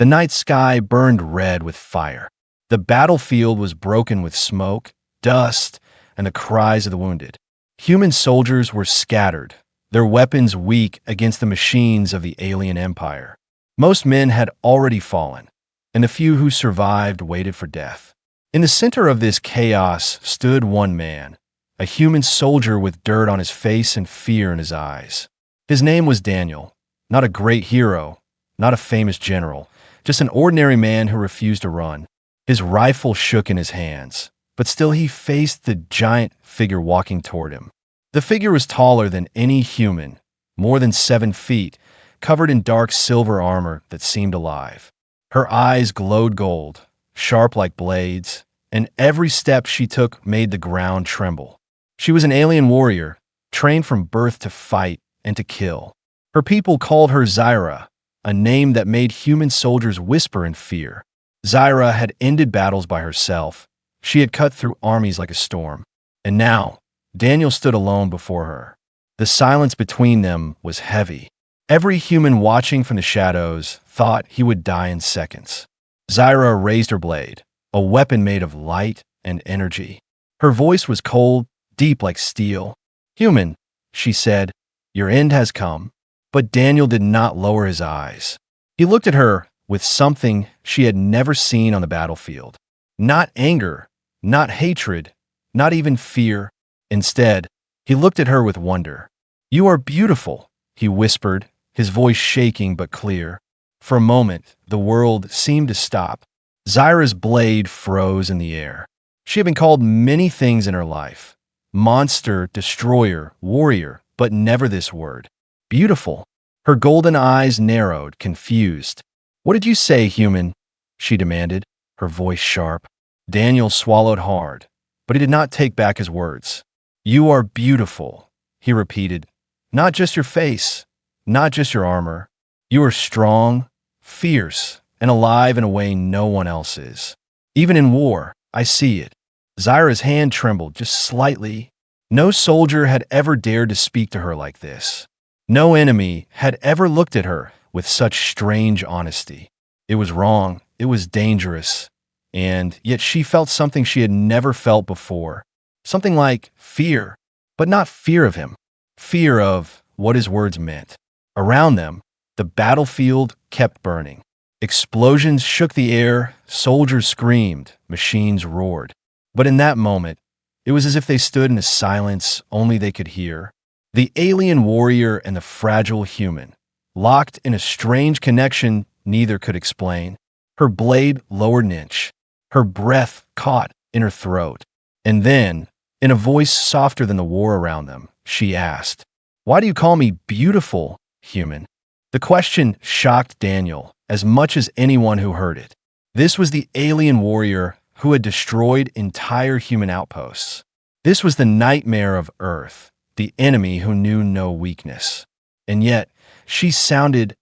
The night sky burned red with fire. The battlefield was broken with smoke, dust, and the cries of the wounded. Human soldiers were scattered, their weapons weak against the machines of the alien empire. Most men had already fallen, and the few who survived waited for death. In the center of this chaos stood one man, a human soldier with dirt on his face and fear in his eyes. His name was Daniel, not a great hero, not a famous general, just an ordinary man who refused to run. His rifle shook in his hands, but still he faced the giant figure walking toward him. The figure was taller than any human, more than 7 feet, covered in dark silver armor that seemed alive. Her eyes glowed gold, sharp like blades, and every step she took made the ground tremble. She was an alien warrior, trained from birth to fight and to kill. Her people called her Zyra, a name that made human soldiers whisper in fear. Zyra had ended battles by herself. She had cut through armies like a storm. And now, Daniel stood alone before her. The silence between them was heavy. Every human watching from the shadows thought he would die in seconds. Zyra raised her blade, a weapon made of light and energy. Her voice was cold, deep like steel. "Human," she said, "your end has come." But Daniel did not lower his eyes. He looked at her with something she had never seen on the battlefield. Not anger, not hatred, not even fear. Instead, he looked at her with wonder. "You are beautiful," he whispered, his voice shaking but clear. For a moment, the world seemed to stop. Zyra's blade froze in the air. She had been called many things in her life: monster, destroyer, warrior, but never this word. Beautiful. Her golden eyes narrowed, confused. "What did you say, human?" she demanded, her voice sharp. Daniel swallowed hard, but he did not take back his words. "You are beautiful," he repeated. "Not just your face, not just your armor. You are strong, fierce, and alive in a way no one else is. Even in war, I see it." Zyra's hand trembled just slightly. No soldier had ever dared to speak to her like this. No enemy had ever looked at her with such strange honesty. It was wrong, it was dangerous, and yet she felt something she had never felt before. Something like fear, but not fear of him. Fear of what his words meant. Around them, the battlefield kept burning. Explosions shook the air, soldiers screamed, machines roared. But in that moment, it was as if they stood in a silence only they could hear. The alien warrior and the fragile human, locked in a strange connection neither could explain. Her blade lowered an inch. Her breath caught in her throat. And then, in a voice softer than the war around them, she asked, "Why do you call me beautiful, human?" The question shocked Daniel as much as anyone who heard it. This was the alien warrior who had destroyed entire human outposts. This was the nightmare of Earth, the enemy who knew no weakness. And yet, she sounded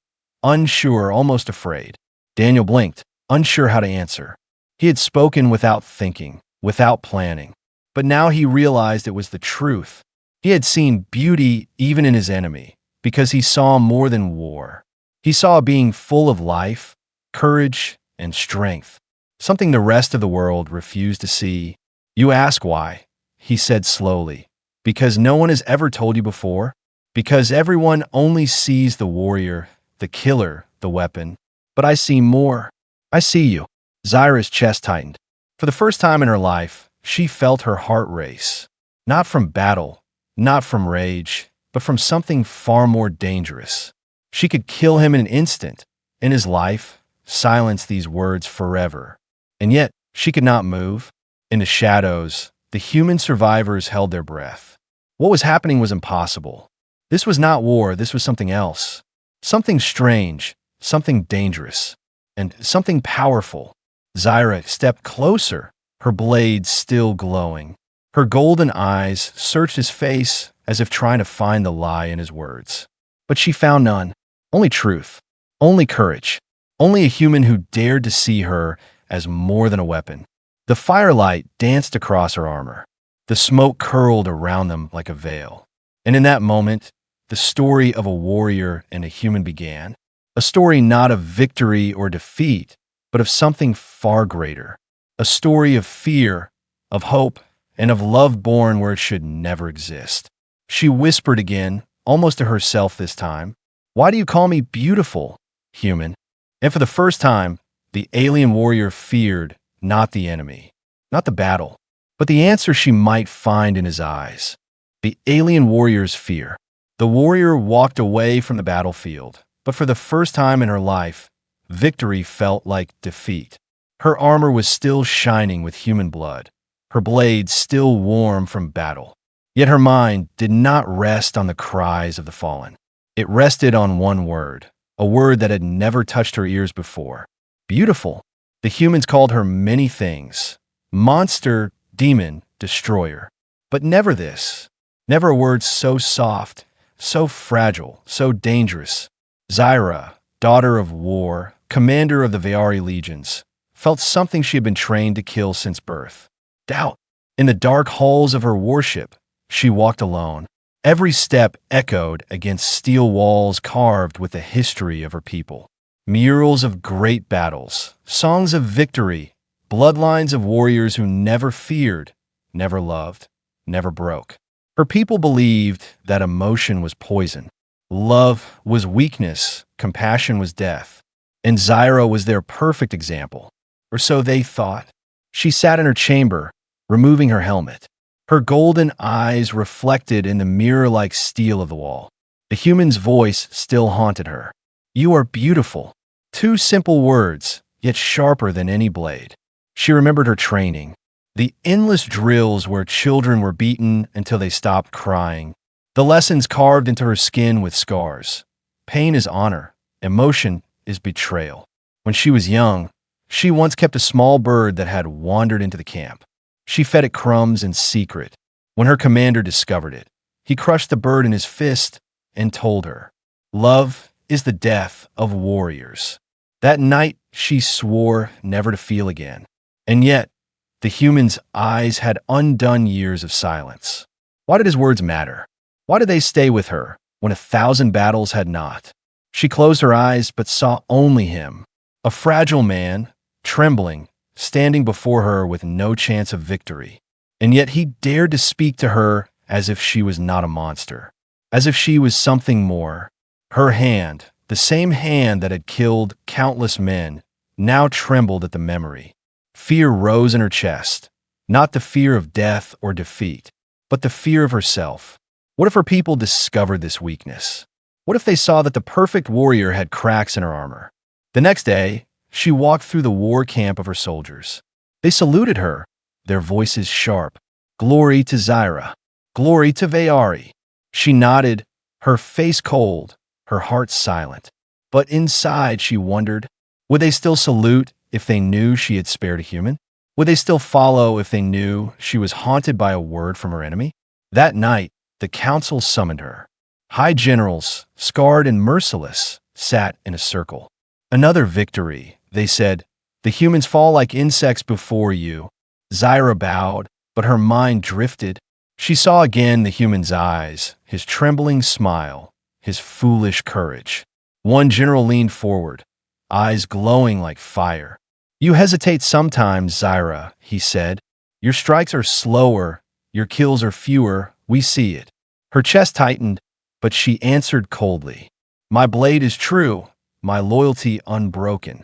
unsure, almost afraid. Daniel blinked, unsure how to answer. He had spoken without thinking, without planning. But now he realized it was the truth. He had seen beauty even in his enemy, because he saw more than war. He saw a being full of life, courage, and strength, something the rest of the world refused to see. "You ask why," he said slowly. "Because no one has ever told you before? Because everyone only sees the warrior, the killer, the weapon. But I see more. I see you." Zyra's chest tightened. For the first time in her life, she felt her heart race. Not from battle, not from rage, but from something far more dangerous. She could kill him in an instant, in his life, silence these words forever. And yet, she could not move. In the shadows, the human survivors held their breath. What was happening was impossible. This was not war, this was something else. Something strange, something dangerous, and something powerful. Zyra stepped closer, her blade still glowing. Her golden eyes searched his face as if trying to find the lie in his words. But she found none. Only truth, only courage, only a human who dared to see her as more than a weapon. The firelight danced across her armor. The smoke curled around them like a veil. And in that moment, the story of a warrior and a human began. A A story not of victory or defeat, but of something far greater. A story of fear, of hope, and of love born where it should never exist. She whispered again, almost to herself this time, "Why do you call me beautiful, human?" And for the first time, the alien warrior feared not the enemy, not the battle, but the answer she might find in his eyes. The alien warrior's fear. The warrior walked away from the battlefield, but for the first time in her life, victory felt like defeat. Her armor was still shining with human blood, her blade still warm from battle. Yet her mind did not rest on the cries of the fallen. It rested on one word, a word that had never touched her ears before. Beautiful. The humans called her many things. Monster, demon, destroyer. But never this. Never a word so soft, so fragile, so dangerous. Zyra, daughter of war, commander of the Veari legions, felt something she had been trained to kill since birth. Doubt. In the dark halls of her warship, she walked alone. Every step echoed against steel walls carved with the history of her people. Murals of great battles, songs of victory, bloodlines of warriors who never feared, never loved, never broke. Her people believed that emotion was poison. Love was weakness, compassion was death. And Zyra was their perfect example. Or so they thought. She sat in her chamber, removing her helmet. Her golden eyes reflected in the mirror-like steel of the wall. The human's voice still haunted her. "You are beautiful." Two simple words, yet sharper than any blade. She remembered her training. The endless drills where children were beaten until they stopped crying. The lessons carved into her skin with scars. Pain is honor. Emotion is betrayal. When she was young, she once kept a small bird that had wandered into the camp. She fed it crumbs in secret. When her commander discovered it, he crushed the bird in his fist and told her, "Love is the death of warriors." That night, she swore never to feel again. And yet, the human's eyes had undone years of silence. Why did his words matter? Why did they stay with her when 1,000 battles had not? She closed her eyes but saw only him, a fragile man, trembling, standing before her with no chance of victory. And yet he dared to speak to her as if she was not a monster, as if she was something more. Her hand, the same hand that had killed countless men, now trembled at the memory. Fear rose in her chest, not the fear of death or defeat, but the fear of herself. What if her people discovered this weakness? What if they saw that the perfect warrior had cracks in her armor? The next day, she walked through the war camp of her soldiers. They saluted her, their voices sharp. "Glory to Zyra. Glory to Veari." She nodded, her face cold, her heart silent. But inside, she wondered, would they still salute if they knew she had spared a human? Would they still follow if they knew she was haunted by a word from her enemy? That night, the council summoned her. High generals, scarred and merciless, sat in a circle. "Another victory," they said. "The humans fall like insects before you." Zyra bowed, but her mind drifted. She saw again the human's eyes, his trembling smile, his foolish courage. One general leaned forward, eyes glowing like fire. "You hesitate sometimes, Zyra," he said. "Your strikes are slower, your kills are fewer, we see it." Her chest tightened, but she answered coldly, "My blade is true, my loyalty unbroken."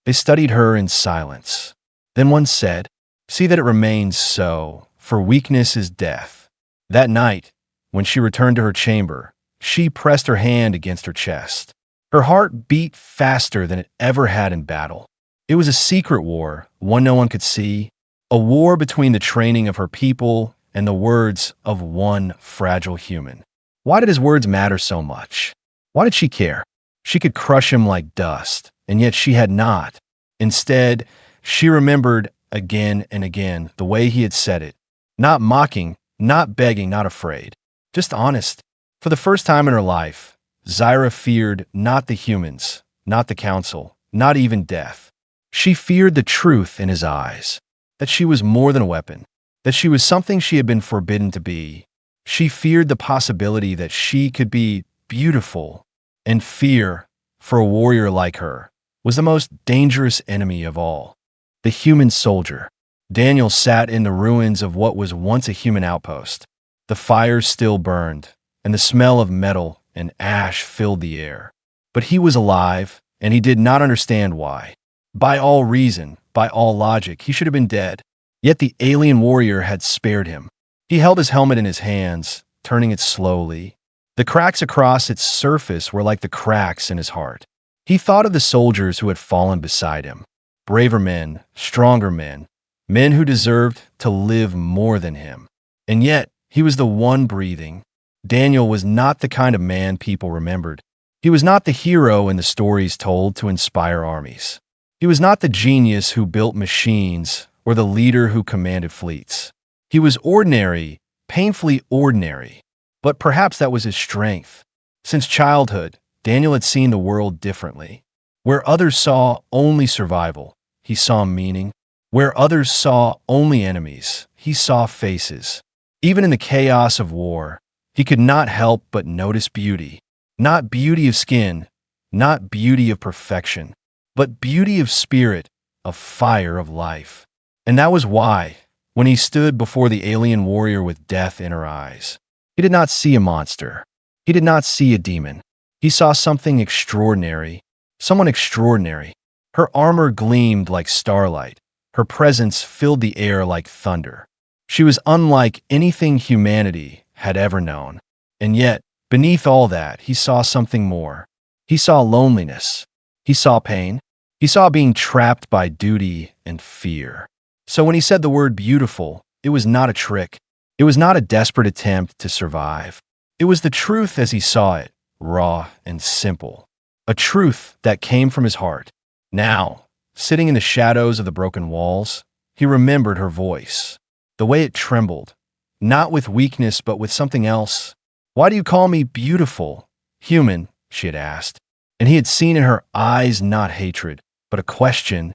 They studied her in silence. Then one said, "See that it remains so, for weakness is death." That night, when she returned to her chamber, she pressed her hand against her chest. Her heart beat faster than it ever had in battle. It was a secret war, one no one could see, a war between the training of her people and the words of one fragile human. Why did his words matter so much? Why did she care? She could crush him like dust, and yet she had not. Instead, she remembered again and again the way he had said it. Not mocking, not begging, not afraid. Just honest. For the first time in her life, Zyra feared not the humans, not the council, not even death. She feared the truth in his eyes, that she was more than a weapon, that she was something she had been forbidden to be. She feared the possibility that she could be beautiful, and fear, for a warrior like her, was the most dangerous enemy of all. The human soldier. Daniel sat in the ruins of what was once a human outpost. The fire still burned, and the smell of metal and ash filled the air. But he was alive, and he did not understand why. By all reason, by all logic, he should have been dead. Yet the alien warrior had spared him. He held his helmet in his hands, turning it slowly. The cracks across its surface were like the cracks in his heart. He thought of the soldiers who had fallen beside him. Braver men, stronger men, men who deserved to live more than him. And yet, he was the one breathing. Daniel was not the kind of man people remembered. He was not the hero in the stories told to inspire armies. He was not the genius who built machines or the leader who commanded fleets. He was ordinary, painfully ordinary. But perhaps that was his strength. Since childhood, Daniel had seen the world differently. Where others saw only survival, he saw meaning. Where others saw only enemies, he saw faces. Even in the chaos of war, he could not help but notice beauty. Not beauty of skin, not beauty of perfection, but beauty of spirit, of fire of life. And that was why, when he stood before the alien warrior with death in her eyes, he did not see a monster. He did not see a demon. He saw something extraordinary, someone extraordinary. Her armor gleamed like starlight. Her presence filled the air like thunder. She was unlike anything humanity had ever known. And yet, beneath all that, he saw something more. He saw loneliness. He saw pain. He saw being trapped by duty and fear. So when he said the word beautiful, it was not a trick. It was not a desperate attempt to survive. It was the truth as he saw it, raw and simple. A truth that came from his heart. Now, sitting in the shadows of the broken walls, he remembered her voice. The way it trembled, not with weakness but with something else. "Why do you call me beautiful? Human?" she had asked. And he had seen in her eyes not hatred, but a question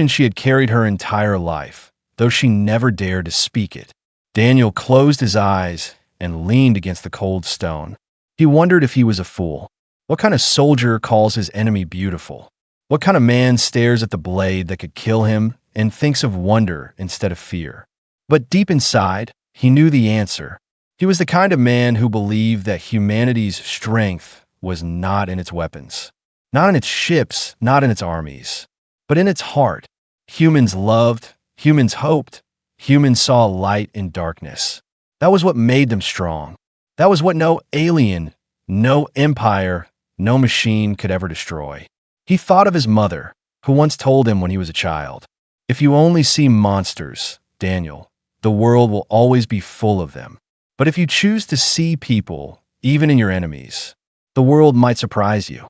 she had carried her entire life, though she never dared to speak it. Daniel closed his eyes and leaned against the cold stone. He wondered if he was a fool. What kind of soldier calls his enemy beautiful? What kind of man stares at the blade that could kill him and thinks of wonder instead of fear? But deep inside, he knew the answer. He was the kind of man who believed that humanity's strength was not in its weapons, not in its ships, not in its armies, but in its heart. Humans loved, humans hoped, humans saw light in darkness. That was what made them strong. That was what no alien, no empire, no machine could ever destroy. He thought of his mother, who once told him when he was a child, "If you only see monsters, Daniel, the world will always be full of them. But if you choose to see people, even in your enemies, the world might surprise you."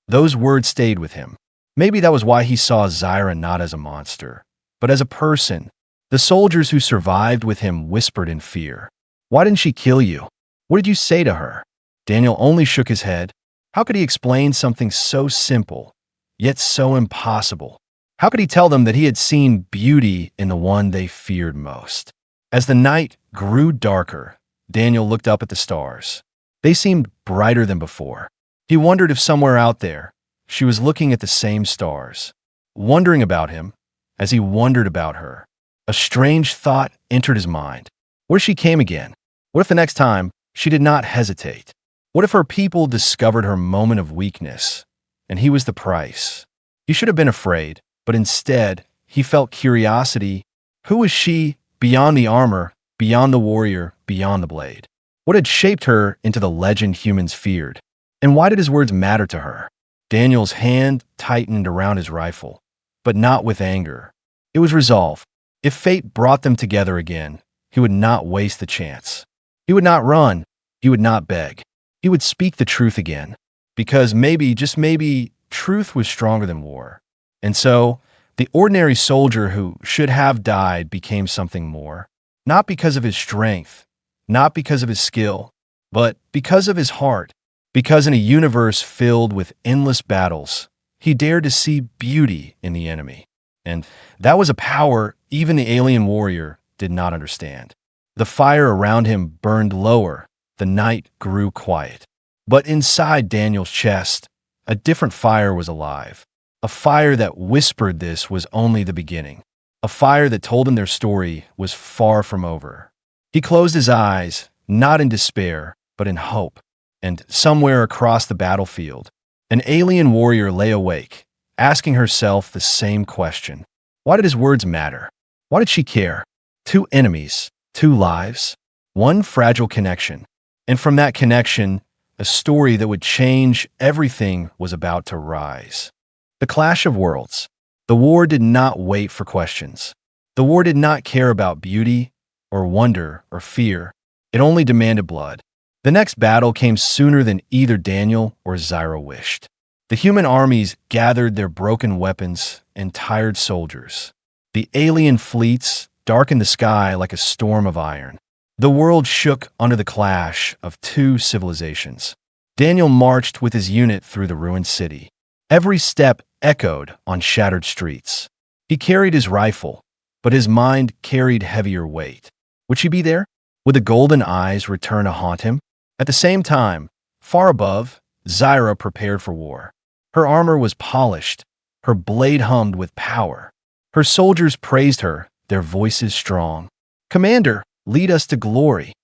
Those words stayed with him. Maybe that was why he saw Zyra not as a monster, but as a person. The soldiers who survived with him whispered in fear. "Why didn't she kill you? What did you say to her?" Daniel only shook his head. How could he explain something so simple, yet so impossible? How could he tell them that he had seen beauty in the one they feared most? As the night grew darker, Daniel looked up at the stars. They seemed brighter than before. He wondered if somewhere out there, she was looking at the same stars, wondering about him as he wondered about her. A strange thought entered his mind. What if she came again? What if the next time she did not hesitate? What if her people discovered her moment of weakness, and he was the price? He should have been afraid, but instead, he felt curiosity. Who was she beyond the armor, beyond the warrior, beyond the blade? What had shaped her into the legend humans feared? And why did his words matter to her? Daniel's hand tightened around his rifle, but not with anger. It was resolve. If fate brought them together again, he would not waste the chance. He would not run. He would not beg. He would speak the truth again. Because maybe, just maybe, truth was stronger than war. And so, the ordinary soldier who should have died became something more. Not because of his strength, not because of his skill, but because of his heart. Because in a universe filled with endless battles, he dared to see beauty in the enemy. And that was a power even the alien warrior did not understand. The fire around him burned lower. The night grew quiet. But inside Daniel's chest, a different fire was alive. A fire that whispered this was only the beginning. A fire that told him their story was far from over. He closed his eyes, not in despair, but in hope. And somewhere across the battlefield, an alien warrior lay awake, asking herself the same question. Why did his words matter? Why did she care? 2 enemies, 2 lives, 1 fragile connection. And from that connection, a story that would change everything was about to rise. The Clash of Worlds. The war did not wait for questions. The war did not care about beauty or wonder or fear. It only demanded blood. The next battle came sooner than either Daniel or Zyra wished. The human armies gathered their broken weapons and tired soldiers. The alien fleets darkened the sky like a storm of iron. The world shook under the clash of 2 civilizations. Daniel marched with his unit through the ruined city. Every step echoed on shattered streets. He carried his rifle, but his mind carried heavier weight. Would she be there? Would the golden eyes return to haunt him? At the same time, far above, Zyra prepared for war. Her armor was polished, her blade hummed with power. Her soldiers praised her, their voices strong. "Commander, lead us to glory."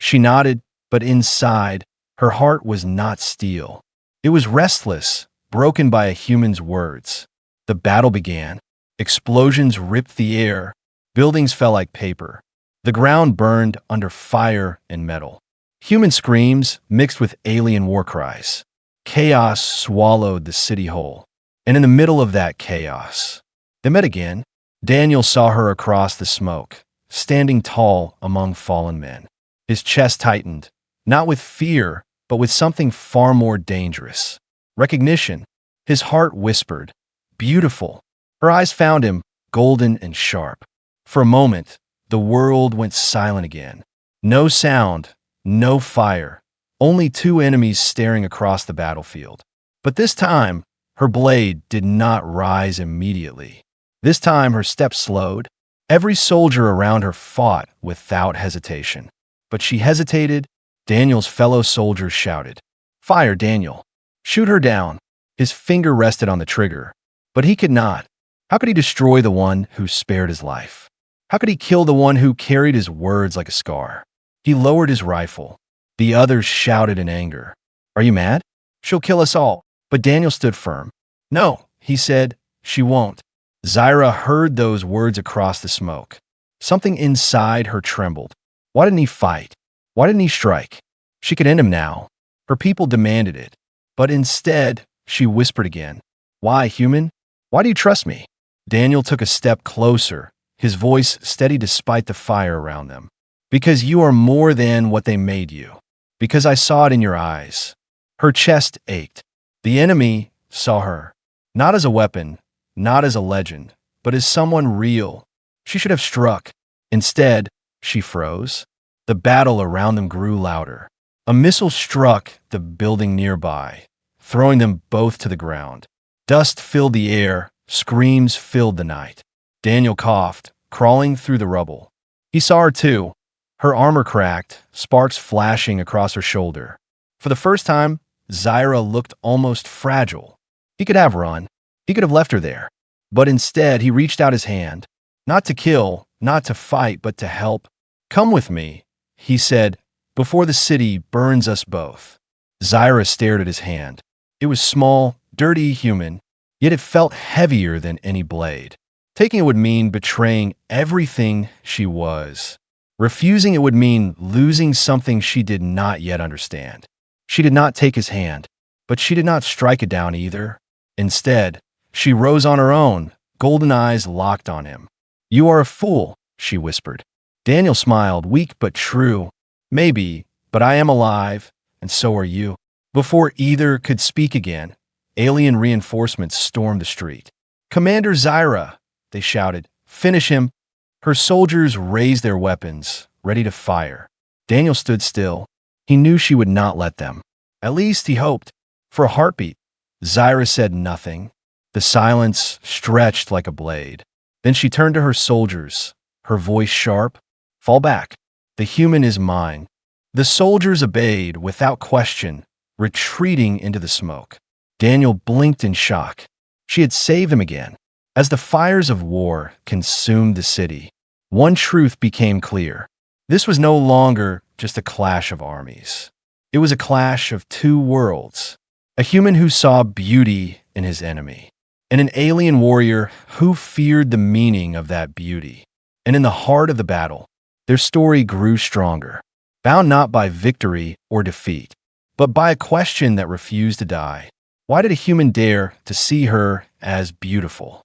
She nodded, but inside, her heart was not steel. It was restless, broken by a human's words. The battle began. Explosions ripped the air. Buildings fell like paper. The ground burned under fire and metal. Human screams mixed with alien war cries. Chaos swallowed the city whole. And in the middle of that chaos, they met again. Daniel saw her across the smoke, standing tall among fallen men. His chest tightened, not with fear, but with something far more dangerous. Recognition. His heart whispered, "Beautiful." Her eyes found him, golden and sharp. For a moment, the world went silent again. No sound, no fire, only 2 enemies staring across the battlefield. But this time, her blade did not rise immediately. This time, her steps slowed. Every soldier around her fought without hesitation. But she hesitated. Daniel's fellow soldiers shouted, "Fire, Daniel! Shoot her down!" His finger rested on the trigger, but he could not. How could he destroy the one who spared his life? How could he kill the one who carried his words like a scar? He lowered his rifle. The others shouted in anger, "Are you mad? She'll kill us all." But Daniel stood firm. "No," he said, "she won't." Zyra heard those words across the smoke. Something inside her trembled. Why didn't he fight? Why didn't he strike? She could end him now. Her people demanded it. But instead, she whispered again, "Why, human? Why do you trust me?" Daniel took a step closer, his voice steady despite the fire around them. "Because you are more than what they made you. Because I saw it in your eyes." Her chest ached. The enemy saw her, not as a weapon, not as a legend, but as someone real. She should have struck. Instead, she froze. The battle around them grew louder. A missile struck the building nearby, throwing them both to the ground. Dust filled the air, screams filled the night. Daniel coughed, crawling through the rubble. He saw her too, her armor cracked, sparks flashing across her shoulder. For the first time, Zyra looked almost fragile. He could have run. He could have left her there. But instead, he reached out his hand, not to kill, not to fight, but to help. "Come with me," he said, "before the city burns us both." Zyra stared at his hand. It was small, dirty, human, yet it felt heavier than any blade. Taking it would mean betraying everything she was. Refusing it would mean losing something she did not yet understand. She did not take his hand, but she did not strike it down either. Instead, she rose on her own, golden eyes locked on him. "You are a fool," she whispered. Daniel smiled, weak but true. "Maybe, but I am alive, and so are you." Before either could speak again, alien reinforcements stormed the street. "Commander Zyra," they shouted, "finish him." Her soldiers raised their weapons, ready to fire. Daniel stood still. He knew she would not let them. At least, he hoped. For a heartbeat, Zyra said nothing. The silence stretched like a blade. Then she turned to her soldiers, her voice sharp. "Fall back. The human is mine." The soldiers obeyed without question, retreating into the smoke. Daniel blinked in shock. She had saved him again. As the fires of war consumed the city, one truth became clear. This was no longer just a clash of armies. It was a clash of two worlds. A human who saw beauty in his enemy, and an alien warrior who feared the meaning of that beauty. And in the heart of the battle, their story grew stronger, bound not by victory or defeat, but by a question that refused to die. Why did a human dare to see her as beautiful?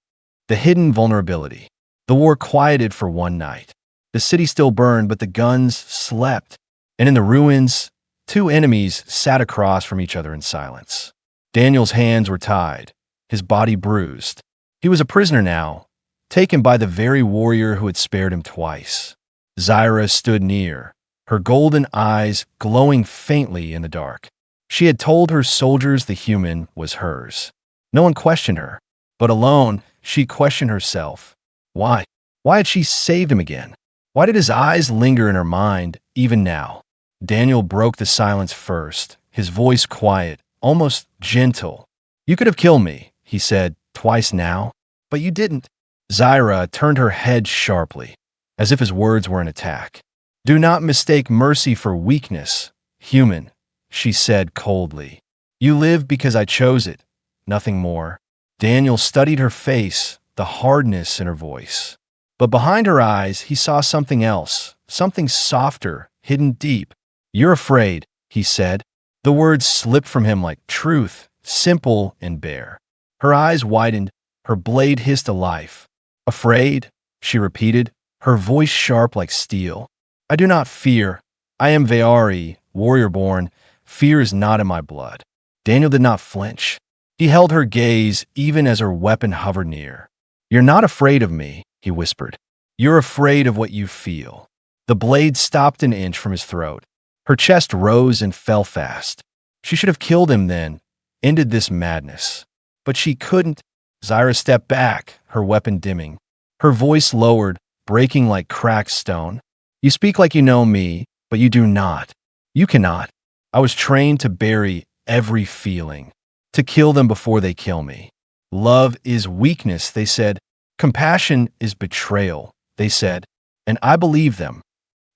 The hidden vulnerability. The war quieted for one night. The city still burned, but the guns slept. And in the ruins, two enemies sat across from each other in silence. Daniel's hands were tied, his body bruised. He was a prisoner now, taken by the very warrior who had spared him twice. Zyra stood near, her golden eyes glowing faintly in the dark. She had told her soldiers the human was hers. No one questioned her, but alone, she questioned herself. Why? Why had she saved him again? Why did his eyes linger in her mind, even now? Daniel broke the silence first, his voice quiet, almost gentle. You could have killed me, he said, twice now, but you didn't. Zyra turned her head sharply, as if his words were an attack. Do not mistake mercy for weakness, human, she said coldly. You live because I chose it, nothing more. Daniel studied her face, the hardness in her voice. But behind her eyes, he saw something else, something softer, hidden deep. You're afraid, he said. The words slipped from him like truth, simple and bare. Her eyes widened, her blade hissed a life. Afraid, she repeated, her voice sharp like steel. I do not fear. I am Veari, warrior-born. Fear is not in my blood. Daniel did not flinch. He held her gaze even as her weapon hovered near. You're not afraid of me, he whispered. You're afraid of what you feel. The blade stopped an inch from his throat. Her chest rose and fell fast. She should have killed him then, ended this madness. But she couldn't. Zyra stepped back, her weapon dimming. Her voice lowered, breaking like cracked stone. You speak like you know me, but you do not. You cannot. I was trained to bury every feeling, to kill them before they kill me. Love is weakness, they said. Compassion is betrayal, they said. And I believe them.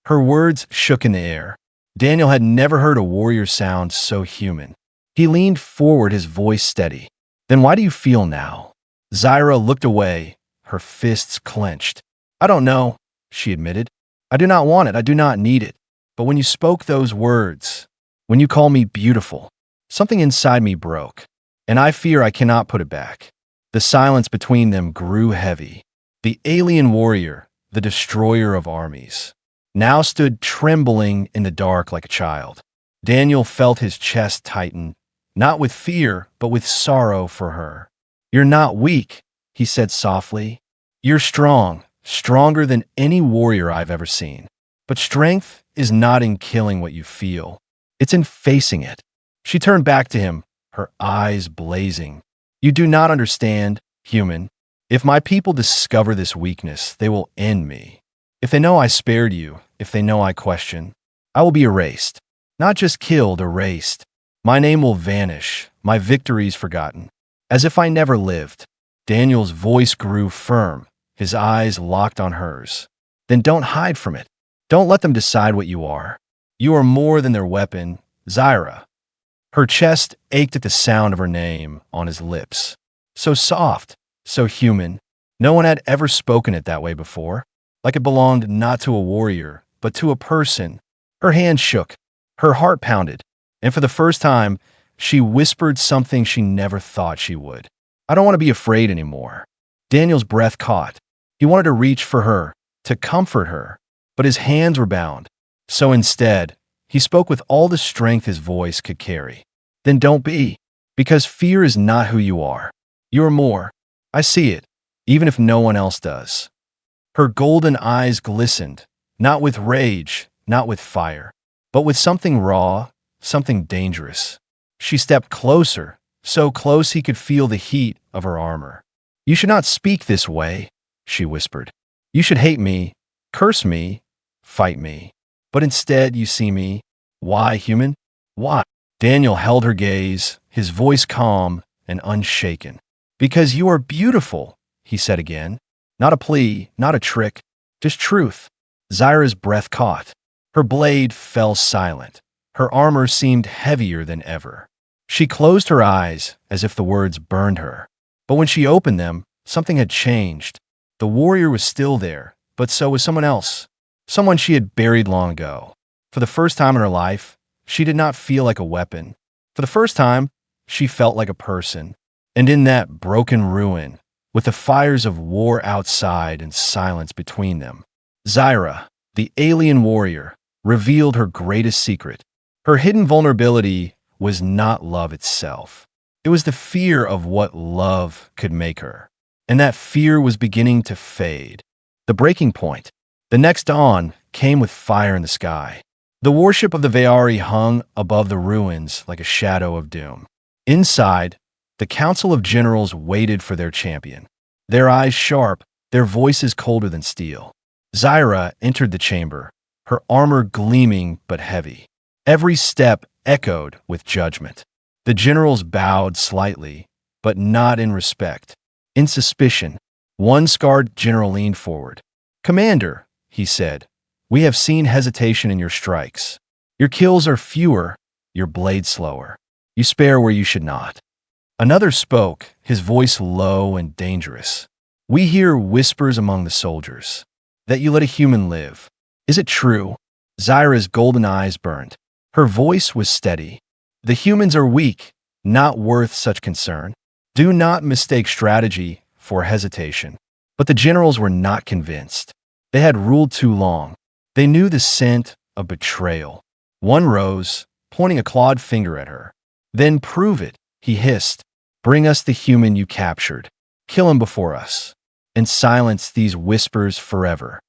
Her words shook in the air. Daniel had never heard a warrior sound so human. He leaned forward, his voice steady. Then why do you feel now? Zyra looked away, her fists clenched. I don't know, she admitted. I do not want it. I do not need it. But when you spoke those words, when you call me beautiful, something inside me broke, and I fear I cannot put it back. The silence between them grew heavy. The alien warrior, the destroyer of armies, now stood trembling in the dark like a child. Daniel felt his chest tighten, not with fear, but with sorrow for her. You're not weak, he said softly. You're strong, stronger than any warrior I've ever seen. But strength is not in killing what you feel. It's in facing it. She turned back to him, her eyes blazing. You do not understand, human. If my people discover this weakness, they will end me. If they know I spared you, if they know I question, I will be erased. Not just killed, erased. My name will vanish, my victories forgotten, as if I never lived. Daniel's voice grew firm, his eyes locked on hers. Then don't hide from it. Don't let them decide what you are. You are more than their weapon, Zyra. Her chest ached at the sound of her name on his lips. So soft, so human. No one had ever spoken it that way before, like it belonged not to a warrior, but to a person. Her hand shook, her heart pounded, and for the first time, she whispered something she never thought she would. I don't want to be afraid anymore. Daniel's breath caught. He wanted to reach for her, to comfort her, but his hands were bound. So instead, he spoke with all the strength his voice could carry. Then don't be, because fear is not who you are. You are more. I see it, even if no one else does. Her golden eyes glistened, not with rage, not with fire, but with something raw, something dangerous. She stepped closer, so close he could feel the heat of her armor. You should not speak this way, she whispered. You should hate me, curse me, fight me. But instead you see me. Why, human? Why? Daniel held her gaze, his voice calm, and unshaken. "Because you are beautiful," he said again. Not a plea, not a trick, just truth. Zyra's breath caught. Her blade fell silent. Her armor seemed heavier than ever. She closed her eyes as if the words burned her. But when she opened them, something had changed. The warrior was still there, but so was someone else. Someone she had buried long ago. For the first time in her life, she did not feel like a weapon. For the first time, she felt like a person. And in that broken ruin, with the fires of war outside and silence between them, Zyra, the alien warrior, revealed her greatest secret. Her hidden vulnerability was not love itself. It was the fear of what love could make her. And that fear was beginning to fade. The breaking point. The next dawn came with fire in the sky. The warship of the Veari hung above the ruins like a shadow of doom. Inside, the Council of Generals waited for their champion. Their eyes sharp, their voices colder than steel. Zyra entered the chamber, her armor gleaming but heavy. Every step echoed with judgment. The generals bowed slightly, but not in respect. In suspicion, one scarred general leaned forward. "Commander," he said, "we have seen hesitation in your strikes. Your kills are fewer, your blade slower. You spare where you should not." Another spoke, his voice low and dangerous. "We hear whispers among the soldiers, that you let a human live. Is it true?" Zyra's golden eyes burned. Her voice was steady. "The humans are weak, not worth such concern. Do not mistake strategy for hesitation." But the generals were not convinced. They had ruled too long. They knew the scent of betrayal. One rose, pointing a clawed finger at her. "Then prove it," he hissed. "Bring us the human you captured. Kill him before us. And silence these whispers forever."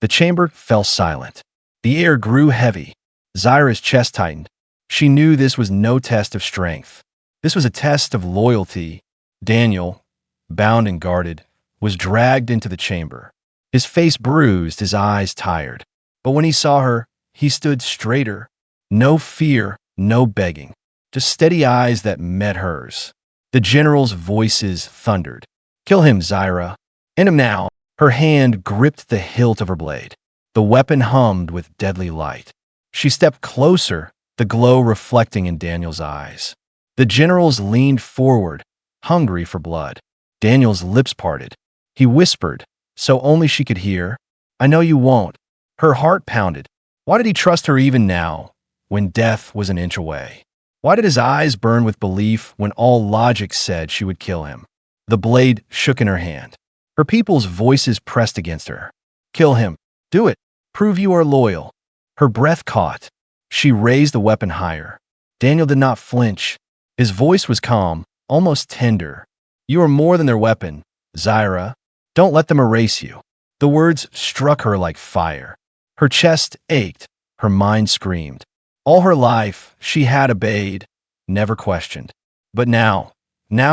The chamber fell silent. The air grew heavy. Zyra's chest tightened. She knew this was no test of strength. This was a test of loyalty. Daniel, bound and guarded, was dragged into the chamber. His face bruised, his eyes tired. But when he saw her, he stood straighter. No fear, no begging. Just steady eyes that met hers. The generals' voices thundered. "Kill him, Zyra. End him now." Her hand gripped the hilt of her blade. The weapon hummed with deadly light. She stepped closer, the glow reflecting in Daniel's eyes. The generals leaned forward, hungry for blood. Daniel's lips parted. He whispered, so only she could hear, "I know you won't." Her heart pounded. Why did he trust her even now, when death was an inch away? Why did his eyes burn with belief when all logic said she would kill him? The blade shook in her hand. Her people's voices pressed against her. "Kill him. Do it. Prove you are loyal." Her breath caught. She raised the weapon higher. Daniel did not flinch. His voice was calm, almost tender. "You are more than their weapon, Zyra. Don't let them erase you." The words struck her like fire. Her chest ached. Her mind screamed. All her life, she had obeyed, never questioned. But now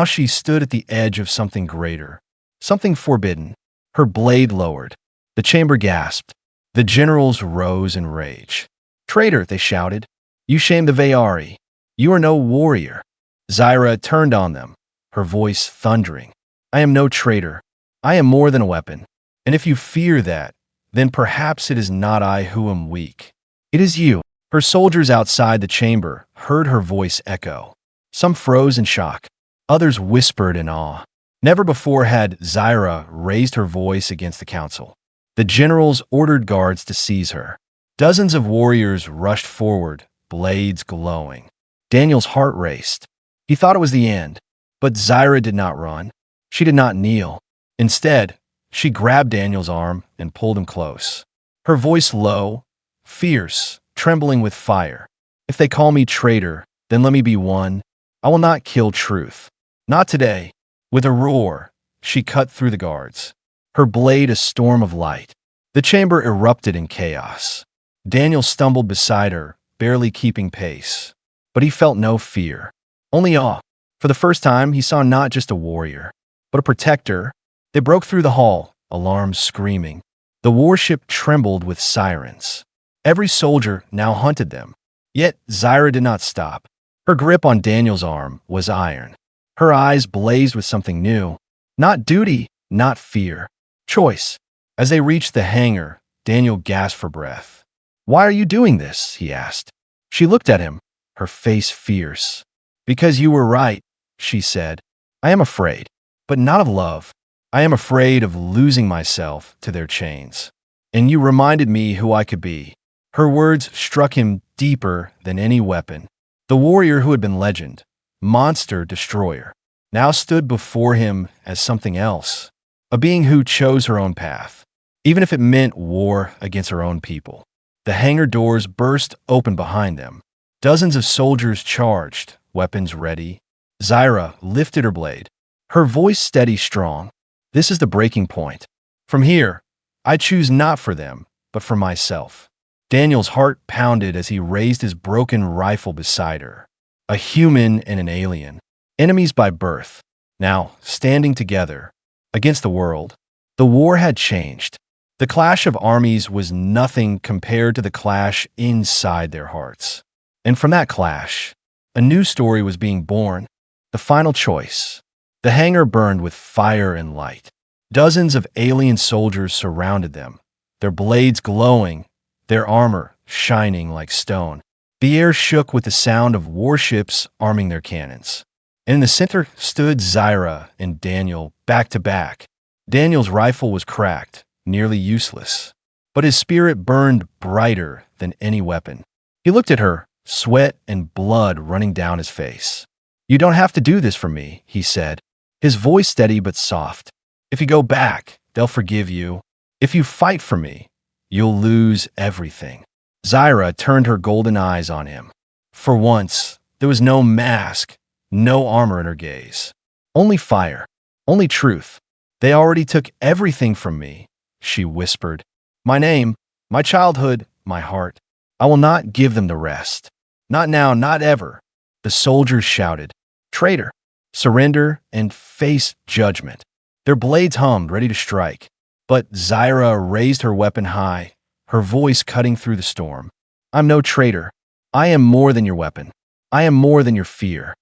she stood at the edge of something greater, something forbidden. Her blade lowered. The chamber gasped. The generals rose in rage. "Traitor," they shouted. "You shame the Veari. You are no warrior." Zyra turned on them, her voice thundering. "I am no traitor. I am more than a weapon. And if you fear that, then perhaps it is not I who am weak. It is you." Her soldiers outside the chamber heard her voice echo. Some froze in shock. Others whispered in awe. Never before had Zyra raised her voice against the council. The generals ordered guards to seize her. Dozens of warriors rushed forward, blades glowing. Daniel's heart raced. He thought it was the end. But Zyra did not run. She did not kneel. Instead, she grabbed Daniel's arm and pulled him close. Her voice low, fierce, trembling with fire. "If they call me traitor, then let me be one. I will not kill truth. Not today." With a roar, she cut through the guards. Her blade a storm of light. The chamber erupted in chaos. Daniel stumbled beside her, barely keeping pace. But he felt no fear, only awe. For the first time, he saw not just a warrior, but a protector. They broke through the hall, alarms screaming. The warship trembled with sirens. Every soldier now hunted them. Yet Zyra did not stop. Her grip on Daniel's arm was iron. Her eyes blazed with something new. Not duty, not fear. Choice. As they reached the hangar, Daniel gasped for breath. "Why are you doing this?" he asked. She looked at him, her face fierce. "Because you were right," she said. "I am afraid, but not of love. I am afraid of losing myself to their chains. And you reminded me who I could be." Her words struck him deeper than any weapon. The warrior who had been legend, monster destroyer, now stood before him as something else, a being who chose her own path, even if it meant war against her own people. The hangar doors burst open behind them. Dozens of soldiers charged, weapons ready. Zyra lifted her blade, her voice steady, strong. "This is the breaking point. From here, I choose not for them, but for myself." Daniel's heart pounded as he raised his broken rifle beside her. A human and an alien, enemies by birth, now standing together against the world. The war had changed. The clash of armies was nothing compared to the clash inside their hearts. And from that clash, a new story was being born. The final choice. The hangar burned with fire and light. Dozens of alien soldiers surrounded them, their blades glowing, their armor shining like stone. The air shook with the sound of warships arming their cannons. In the center stood Zyra and Daniel back to back. Daniel's rifle was cracked, nearly useless, but his spirit burned brighter than any weapon. He looked at her, sweat and blood running down his face. "You don't have to do this for me," he said, his voice steady but soft. "If you go back, they'll forgive you. If you fight for me, you'll lose everything." Zyra turned her golden eyes on him. For once, there was no mask, no armor in her gaze. Only fire, only truth. "They already took everything from me," she whispered. "My name, my childhood, my heart. I will not give them the rest. Not now, not ever." The soldiers shouted, "Traitor! Surrender and face judgment." Their blades hummed, ready to strike. But Zyra raised her weapon high, her voice cutting through the storm. "I'm no traitor. I am more than your weapon. I am more than your fear."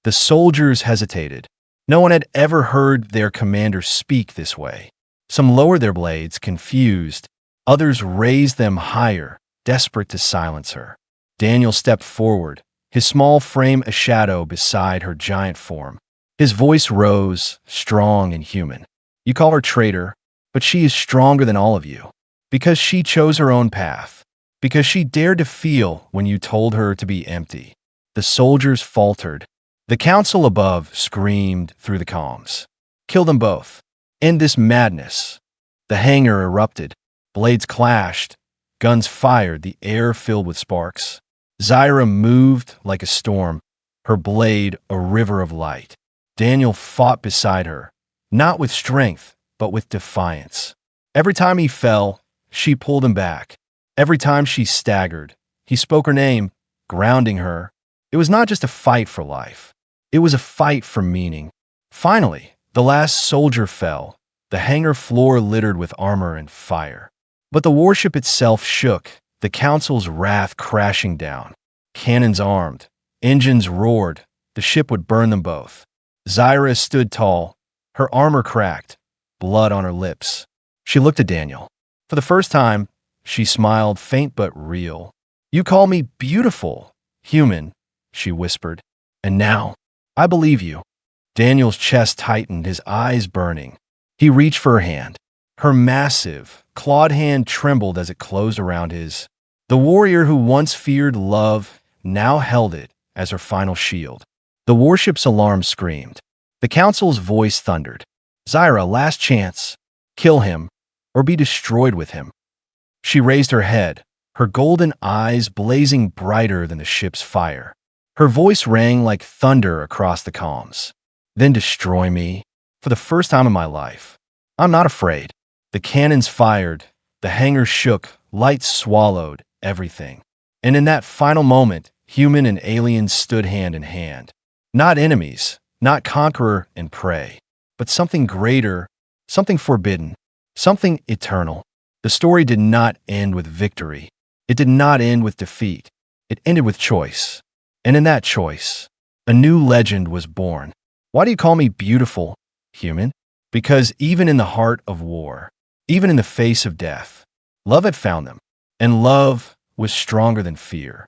The soldiers hesitated. No one had ever heard their commander speak this way. Some lowered their blades, confused. Others raised them higher, desperate to silence her. Daniel stepped forward, his small frame a shadow beside her giant form. His voice rose, strong and human. "You call her traitor, but she is stronger than all of you. Because she chose her own path. Because she dared to feel when you told her to be empty." The soldiers faltered. The council above screamed through the calms. "Kill them both. End this madness." The hangar erupted. Blades clashed. Guns fired, the air filled with sparks. Zyra moved like a storm, her blade a river of light. Daniel fought beside her, not with strength, but with defiance. Every time he fell, she pulled him back. Every time she staggered, he spoke her name, grounding her. It was not just a fight for life. It was a fight for meaning. Finally, the last soldier fell, the hangar floor littered with armor and fire. But the warship itself shook, the council's wrath crashing down. Cannons armed, engines roared, the ship would burn them both. Zyra stood tall, her armor cracked, blood on her lips. She looked at Daniel. For the first time, she smiled, faint but real. "You call me beautiful, human," she whispered. "And now, I believe you." Daniel's chest tightened, his eyes burning. He reached for her hand. Her massive, clawed hand trembled as it closed around his. The warrior who once feared love now held it as her final shield. The warship's alarm screamed. The council's voice thundered. "Zyra, last chance. Kill him, or be destroyed with him." She raised her head, her golden eyes blazing brighter than the ship's fire. Her voice rang like thunder across the calms. "Then destroy me, for the first time in my life. I'm not afraid." The cannons fired, the hangar shook, light swallowed everything. And in that final moment, human and alien stood hand in hand. Not enemies, not conqueror and prey, but something greater, something forbidden, something eternal. The story did not end with victory. It did not end with defeat. It ended with choice. And in that choice, a new legend was born. Why do you call me beautiful, human? Because even in the heart of war, even in the face of death, love had found them, and love was stronger than fear.